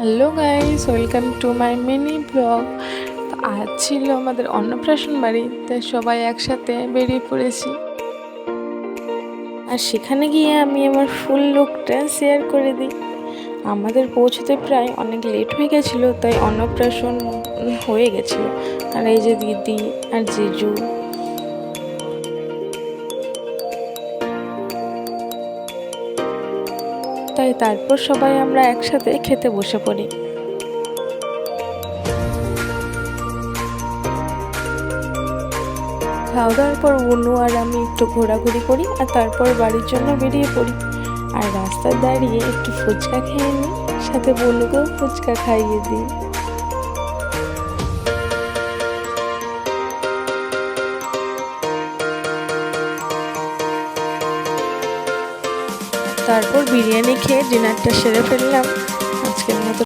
Hello guys, welcome to my mini blog. তো আজ ছিল আমাদের অন্নপ্রাশন বাড়ি, তাই সবাই একসাথে বেরিয়ে পড়েছি। আর সেখানে গিয়ে আমি আমার ফুল লুকটা শেয়ার করে দিই। আমাদের পৌঁছতে প্রায় অনেক লেট হয়ে গেছিলো, তাই অন্নপ্রাশন হয়ে গেছিলো। আর এই যে দিদি আর জিজু, তাই তারপর সবাই আমরা একসাথে খেতে বসে পড়ি। খাওয়া দাওয়ার পর অনু আর আমি একটু ঘোরাঘুরি করি আর তারপর বাড়ির জন্য বেরিয়ে পড়ি। আর রাস্তায় দাঁড়িয়ে একটু ফুচকা খেয়ে নিই, সাথে বনুকেও ফুচকা খাইয়ে দিই। তারপর বিরিয়ানি খেয়ে ডিনারটা সেরে ফেললাম।